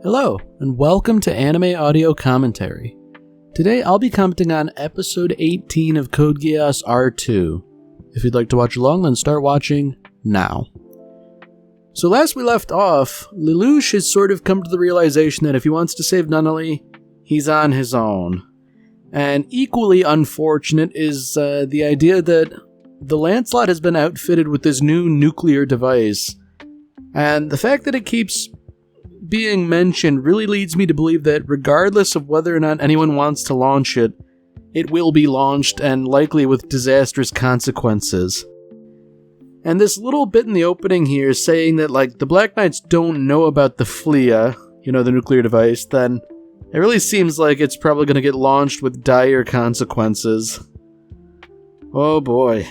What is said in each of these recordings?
Hello, and welcome to Anime Audio Commentary. Today I'll be commenting on episode 18 of Code Geass R2. If you'd like to watch along, then start watching now. So last we left off, Lelouch has sort of come to the realization that if he wants to save Nunnally, he's on his own. And equally unfortunate is the idea that the Lancelot has been outfitted with this new nuclear device. And the fact that it keeps being mentioned really leads me to believe that regardless of whether or not anyone wants to launch it, it will be launched and likely with disastrous consequences. And this little bit in the opening here saying that the Black Knights don't know about the FLIA, the nuclear device, then it really seems like it's probably going to get launched with dire consequences. Oh boy.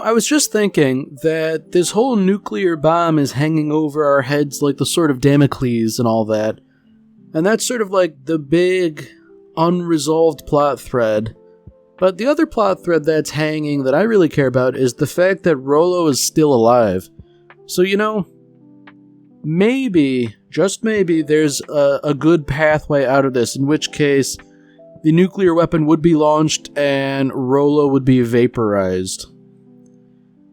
I was just thinking that this whole nuclear bomb is hanging over our heads like the sword of Damocles and all that. And that's sort of like the big, unresolved plot thread. But the other plot thread that's hanging that I really care about is the fact that Rollo is still alive. So, maybe, just maybe, there's a good pathway out of this, in which case the nuclear weapon would be launched and Rollo would be vaporized.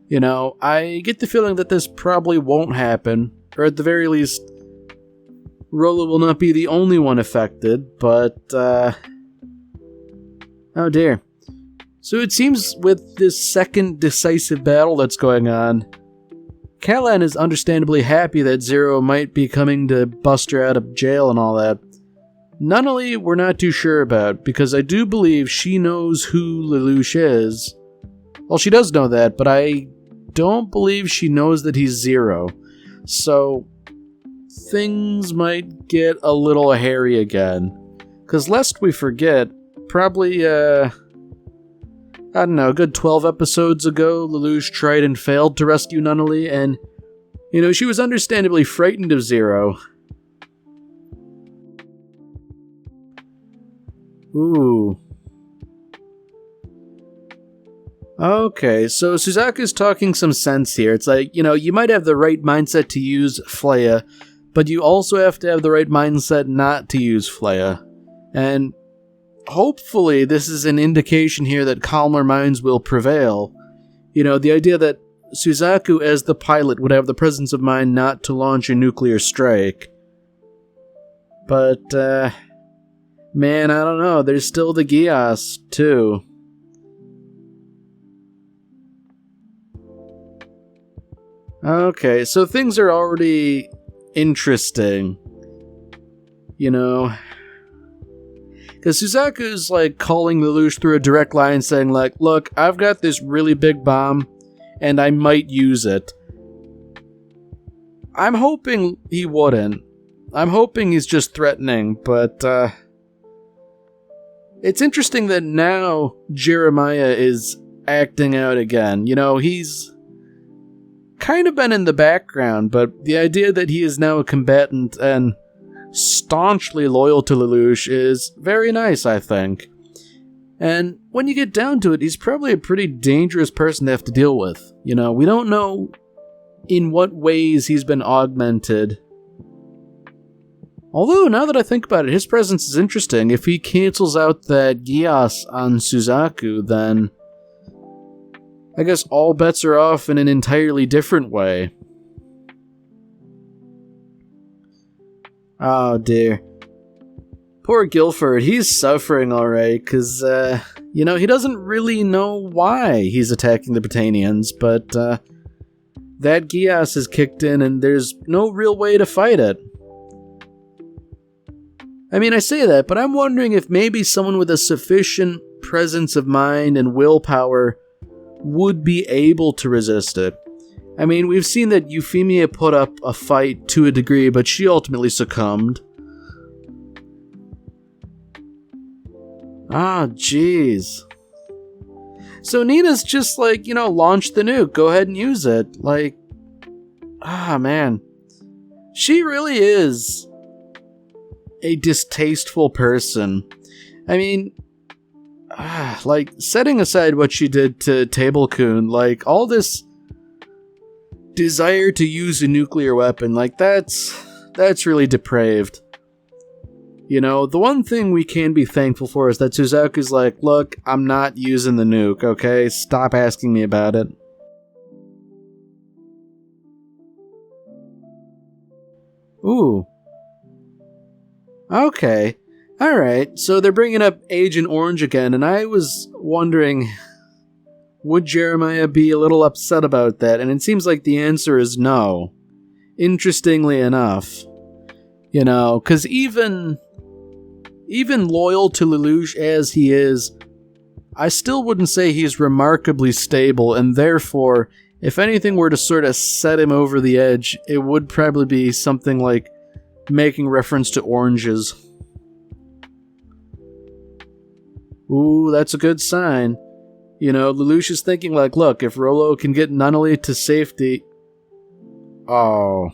I get the feeling that this probably won't happen, or at the very least, Rollo will not be the only one affected, but, oh dear. So it seems with this second decisive battle that's going on, Callan is understandably happy that Zero might be coming to bust her out of jail and all that. Nunnally, we're not too sure about, because I do believe she knows who Lelouch is. Well, she does know that, but I don't believe she knows that he's Zero. So, things might get a little hairy again. Because lest we forget, probably, a good 12 episodes ago, Lelouch tried and failed to rescue Nunnally, and, she was understandably frightened of Zero. Ooh. Okay, so Suzaku's talking some sense here. It's like, you might have the right mindset to use FLIA, but you also have to have the right mindset not to use FLIA. And hopefully this is an indication here that calmer minds will prevail. The idea that Suzaku as the pilot would have the presence of mind not to launch a nuclear strike. But, man, I don't know. There's still the Geass, too. Okay, so things are already interesting. Because Suzaku's, calling Lelouch through a direct line saying, look, I've got this really big bomb, and I might use it. I'm hoping he wouldn't. I'm hoping he's just threatening, but, it's interesting that now Jeremiah is acting out again. He's kind of been in the background, but the idea that he is now a combatant and staunchly loyal to Lelouch is very nice, I think. And when you get down to it, he's probably a pretty dangerous person to have to deal with. You know, we don't know in what ways he's been augmented. Although, now that I think about it, his presence is interesting. If he cancels out that Geass on Suzaku, then I guess all bets are off in an entirely different way. Oh dear. Poor Guilford, he's suffering alright, because, he doesn't really know why he's attacking the Britannians, but, that Geass has kicked in and there's no real way to fight it. I mean, I say that, but I'm wondering if maybe someone with a sufficient presence of mind and willpower would be able to resist it. I mean, we've seen that Euphemia put up a fight to a degree, but she ultimately succumbed. Ah, jeez. So Nina's just like, launch the nuke, go ahead and use it. Like, man. She really is a distasteful person. I mean, setting aside what she did to Table-kun, all this desire to use a nuclear weapon, that's really depraved. The one thing we can be thankful for is that Suzaku's like, look, I'm not using the nuke, okay? Stop asking me about it. Ooh. Okay. Alright, so they're bringing up Agent Orange again, and I was wondering, would Jeremiah be a little upset about that? And it seems like the answer is no. Interestingly enough. Because even loyal to Lelouch as he is, I still wouldn't say he's remarkably stable, and therefore, if anything were to sort of set him over the edge, it would probably be something like making reference to oranges. Ooh, that's a good sign. Lelouch is thinking look, if Rollo can get Nunnally to safety... Oh...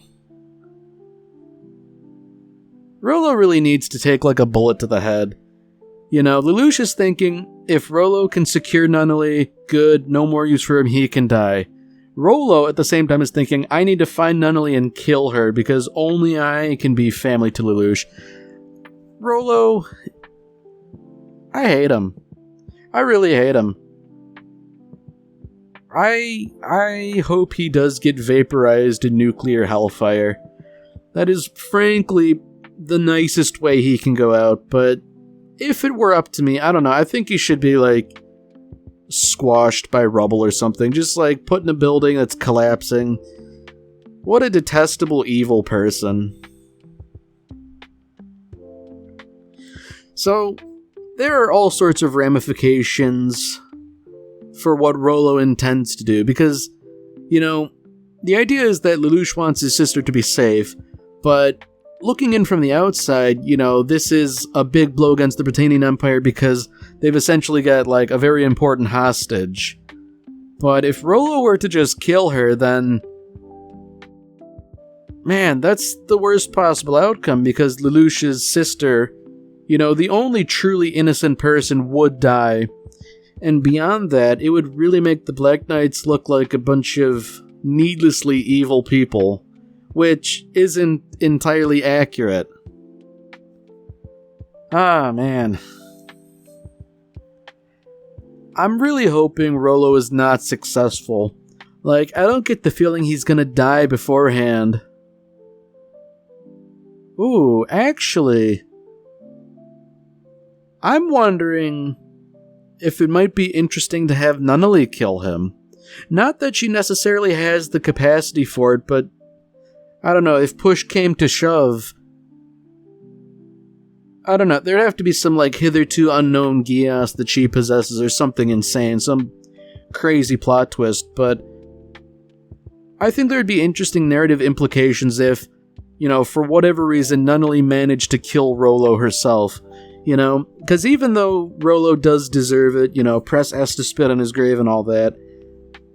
Rollo really needs to take a bullet to the head. Lelouch is thinking, if Rollo can secure Nunnally, good, no more use for him, he can die. Rollo, at the same time, is thinking, I need to find Nunnally and kill her, because only I can be family to Lelouch. Rollo... I hate him. I really hate him. I hope he does get vaporized in nuclear hellfire. That is, frankly, the nicest way he can go out, but if it were up to me, I don't know, I think he should be, squashed by rubble or something, just, put in a building that's collapsing. What a detestable evil person. So, there are all sorts of ramifications for what Rollo intends to do, because, the idea is that Lelouch wants his sister to be safe, but looking in from the outside, this is a big blow against the Britannian Empire because they've essentially got, a very important hostage. But if Rollo were to just kill her, then... Man, that's the worst possible outcome, because Lelouch's sister, the only truly innocent person, would die. And beyond that, it would really make the Black Knights look like a bunch of needlessly evil people, which isn't entirely accurate. Ah, man. I'm really hoping Rollo is not successful. I don't get the feeling he's gonna die beforehand. Ooh, actually, I'm wondering if it might be interesting to have Nunnally kill him. Not that she necessarily has the capacity for it, but I don't know, if push came to shove, I don't know, there'd have to be some, hitherto unknown Geass that she possesses or something insane, some crazy plot twist, but I think there'd be interesting narrative implications if, for whatever reason, Nunnally managed to kill Rollo herself, because even though Rollo does deserve it, Press has to spit on his grave and all that,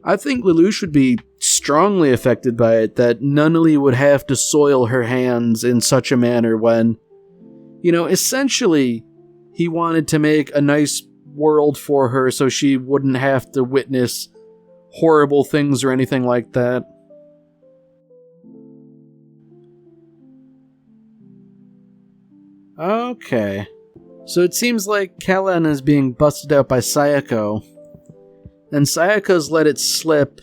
I think Lelouch would be strongly affected by it that Nunnally would have to soil her hands in such a manner when, essentially he wanted to make a nice world for her so she wouldn't have to witness horrible things or anything like that. Okay. So it seems like Kellen is being busted out by Sayako, and Sayako's let it slip.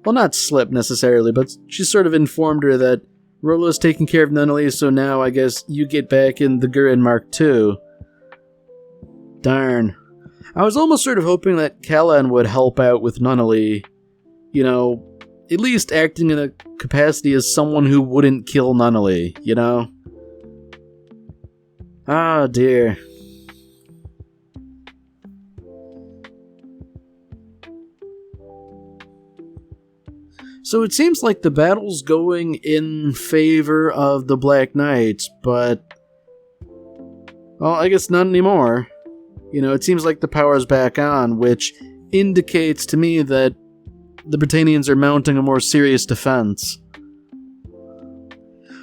Well, not slip necessarily, but she sort of informed her that Rolo's taking care of Nunnally, so now I guess you get back in the Gurren Mark II. Darn. I was almost sort of hoping that Kellen would help out with Nunnally, at least acting in a capacity as someone who wouldn't kill Nunnally, Oh dear. So it seems like the battle's going in favor of the Black Knights, but... well, I guess not anymore. It seems like the power's back on, which indicates to me that the Britannians are mounting a more serious defense.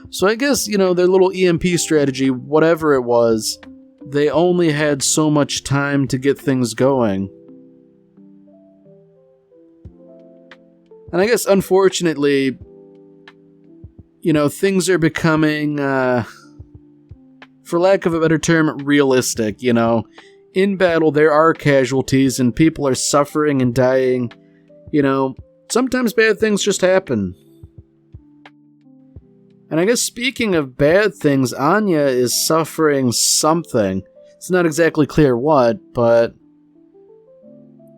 So I guess, their little EMP strategy, whatever it was, they only had so much time to get things going. And I guess, unfortunately, things are becoming, for lack of a better term, realistic, In battle, there are casualties, and people are suffering and dying. Sometimes bad things just happen. And I guess speaking of bad things, Anya is suffering something. It's not exactly clear what, but...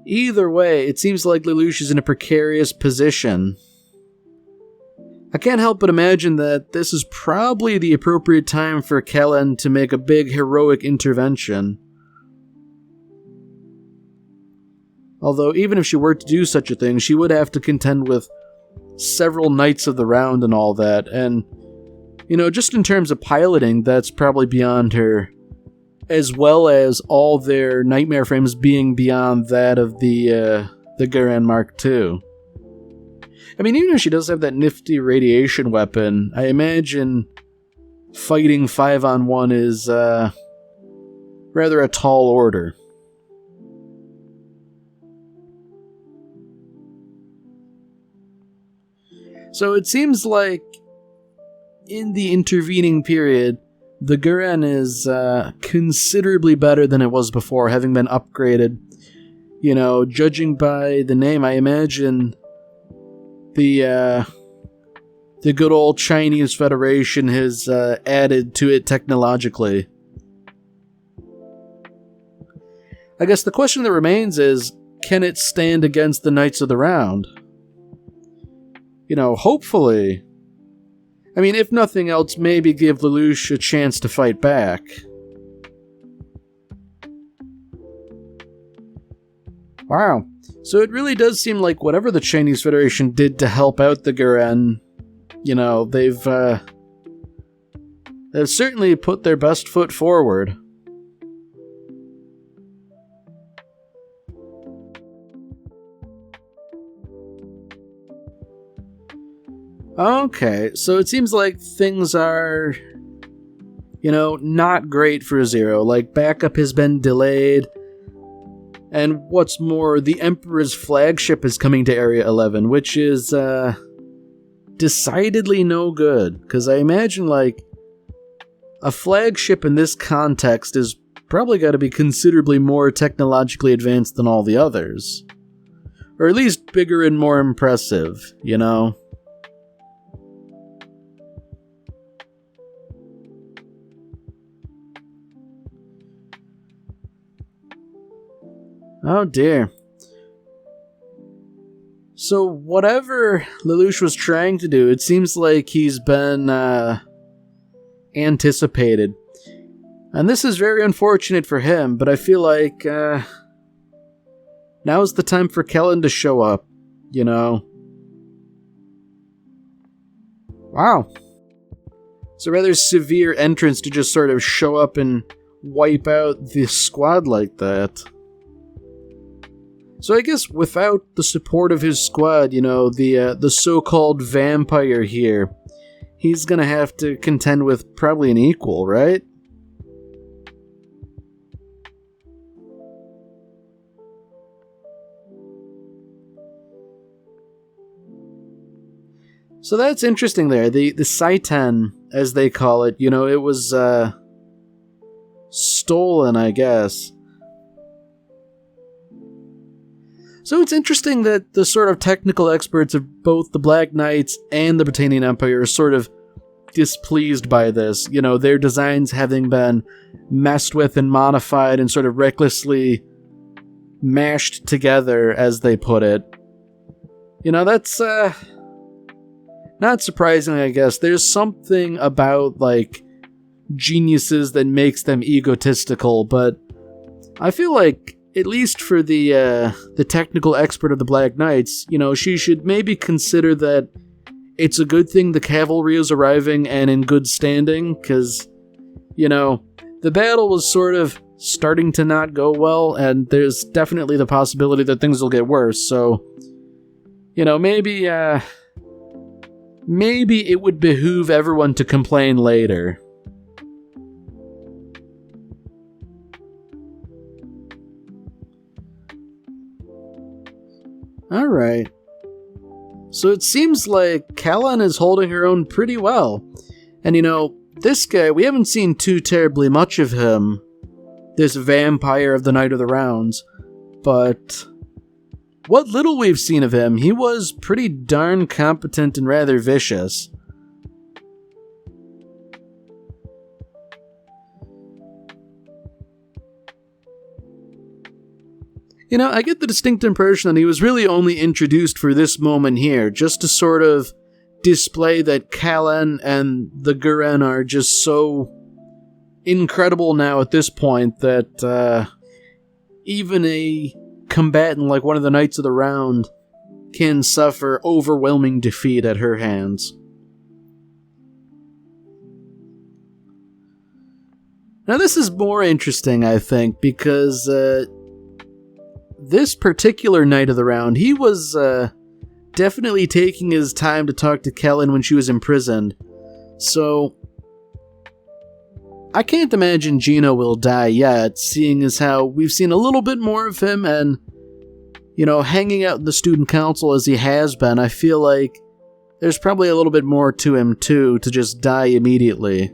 either way, it seems like Lelouch is in a precarious position. I can't help but imagine that this is probably the appropriate time for Kellen to make a big heroic intervention. Although, even if she were to do such a thing, she would have to contend with several Knights of the Round and all that, and, just in terms of piloting, that's probably beyond her, as well as all their nightmare frames being beyond that of the Gurren Mark II. I mean, even if she does have that nifty radiation weapon, I imagine fighting 5-on-1 is, rather a tall order. So it seems like, in the intervening period, the Gurren is considerably better than it was before, having been upgraded. Judging by the name, I imagine the good old Chinese Federation has added to it technologically. I guess the question that remains is, can it stand against the Knights of the Round? Hopefully. I mean, if nothing else, maybe give Lelouch a chance to fight back. Wow. So it really does seem like whatever the Chinese Federation did to help out the Gurren, they've certainly put their best foot forward. Okay, so it seems like things are, not great for Zero. Like, backup has been delayed, and what's more, the Emperor's flagship is coming to Area 11, which is, decidedly no good, because I imagine, a flagship in this context is probably got to be considerably more technologically advanced than all the others. Or at least bigger and more impressive, Oh dear. So whatever Lelouch was trying to do, it seems like he's been anticipated. And this is very unfortunate for him, but I feel like now's the time for Kellen to show up, Wow. It's a rather severe entrance to just sort of show up and wipe out the squad like that. So I guess without the support of his squad, the so-called vampire here, he's gonna have to contend with probably an equal, right? So that's interesting there. The Eijitan, as they call it, it was stolen, I guess. So it's interesting that the sort of technical experts of both the Black Knights and the Britannian Empire are sort of displeased by this. Their designs having been messed with and modified and sort of recklessly mashed together, as they put it. That's not surprising, I guess. There's something about, geniuses that makes them egotistical, but I feel like, at least for the technical expert of the Black Knights, she should maybe consider that it's a good thing the cavalry is arriving and in good standing, because, the battle was sort of starting to not go well, and there's definitely the possibility that things will get worse, so, maybe it would behoove everyone to complain later. Alright. So it seems like Callan is holding her own pretty well. And this guy, we haven't seen too terribly much of him. This vampire of the Night of the Rounds. But what little we've seen of him, he was pretty darn competent and rather vicious. I get the distinct impression that he was really only introduced for this moment here, just to sort of display that Callan and the Gurren are just so incredible now at this point that even a combatant like one of the Knights of the Round can suffer overwhelming defeat at her hands. Now this is more interesting, I think, because this particular Knight of the Round, he was definitely taking his time to talk to Callan when she was imprisoned. So I can't imagine Gino will die yet, seeing as how we've seen a little bit more of him and, hanging out in the student council as he has been. I feel like there's probably a little bit more to him too, to just die immediately.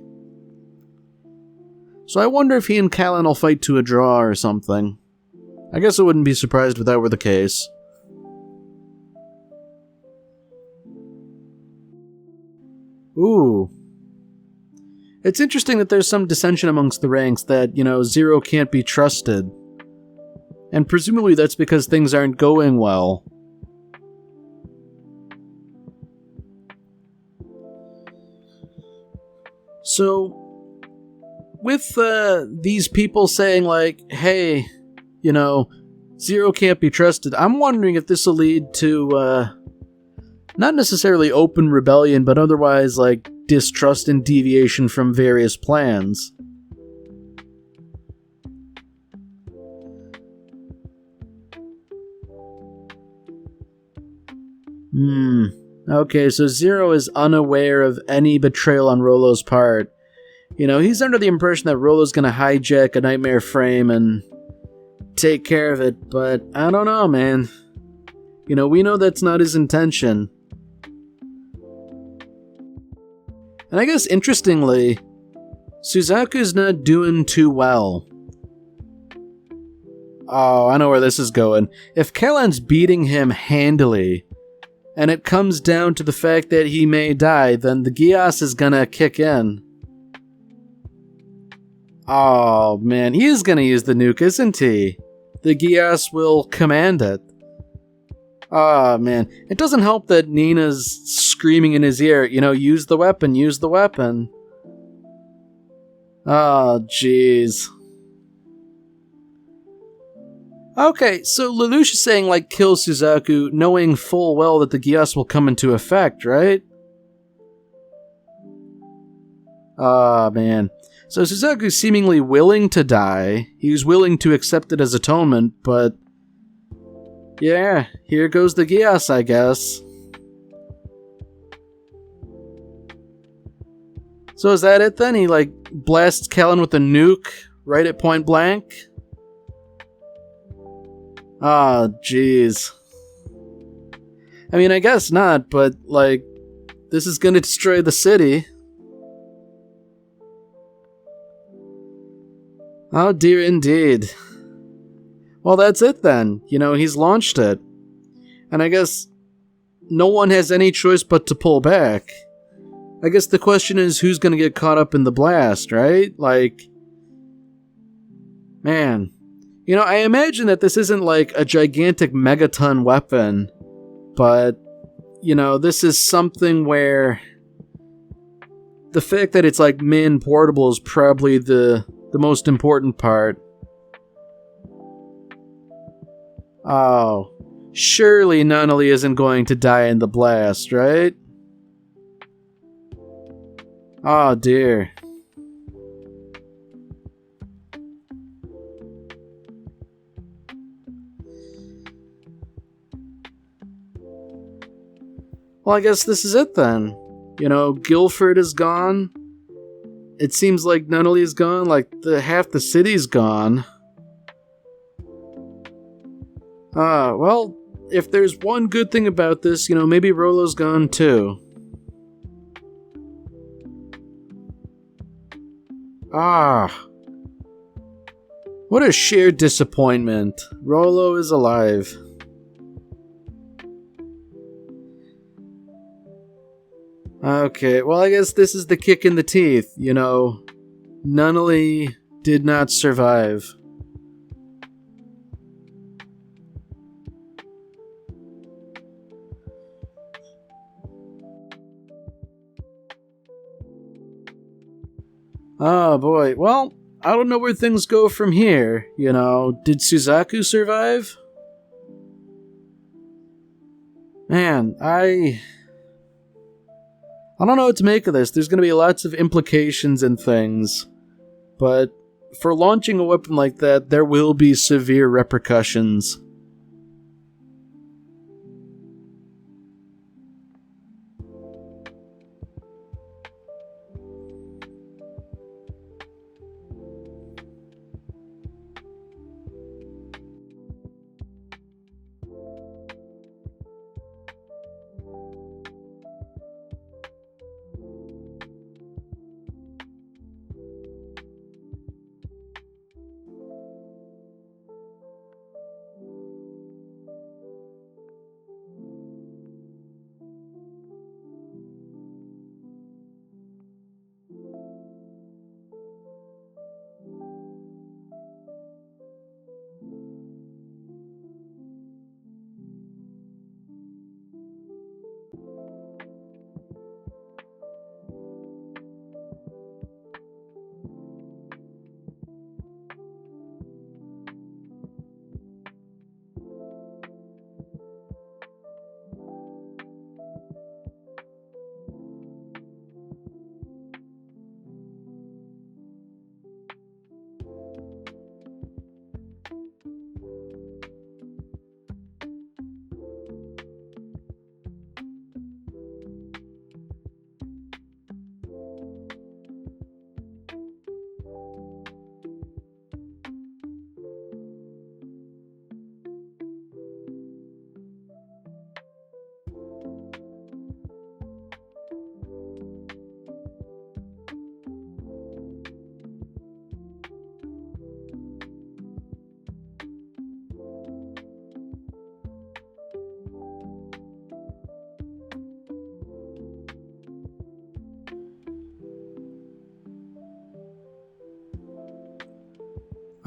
So I wonder if he and Callan will fight to a draw or something. I guess I wouldn't be surprised if that were the case. Ooh. It's interesting that there's some dissension amongst the ranks that, Zero can't be trusted. And presumably that's because things aren't going well. So, with these people saying hey, Zero can't be trusted, I'm wondering if this will lead to, not necessarily open rebellion, but otherwise, distrust and deviation from various plans. Okay, so Zero is unaware of any betrayal on Rollo's part. He's under the impression that Rollo's gonna hijack a nightmare frame and take care of it, but I don't know, man. We know that's not his intention. And I guess, interestingly, Suzaku's not doing too well. Oh, I know where this is going. If Callan's beating him handily, and it comes down to the fact that he may die, then the Geass is gonna kick in. Oh, man, he is gonna use the nuke, isn't he? The Geass will command it. Oh, man. It doesn't help that Nina's screaming in his ear, use the weapon, use the weapon. Oh, jeez. Okay, so Lelouch is saying, kill Suzaku, knowing full well that the Geass will come into effect, right? Ah, man. So Suzaku's seemingly willing to die. He's willing to accept it as atonement, but Yeah, here goes the Geass, I guess. So is that it then? He, like, blasts Callan with a nuke right at point blank? Ah, jeez. I mean, I guess not, but, like, this is gonna destroy the city. Oh dear indeed. Well, that's it then. You know, he's launched it. And I guess no one has any choice but to pull back. I guess the question is who's gonna get caught up in the blast, right? Like, man. You know, I imagine that this isn't like a gigantic megaton weapon, but, you know, this is something where the fact that it's like min portable is probably the most important part. Oh, surely Nunnally isn't going to die in the blast, right? Oh dear. Well, I guess this is it then. You know, Guilford is gone. It seems like Nunnally is gone, like half the city's gone. Well, if there's one good thing about this, you know, maybe Rollo's gone too. What a sheer disappointment. Rollo is alive. Okay, well, I guess this is the kick in the teeth, you know. Nunnally did not survive. Oh boy, well, I don't know where things go from here, you know. Did Suzaku survive? Man, I don't know what to make of this. There's going to be lots of implications and things. But for launching a weapon like that, there will be severe repercussions.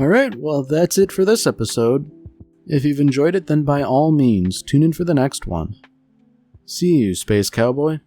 Alright, well that's it for this episode. If you've enjoyed it, then by all means, tune in for the next one. See you, Space Cowboy.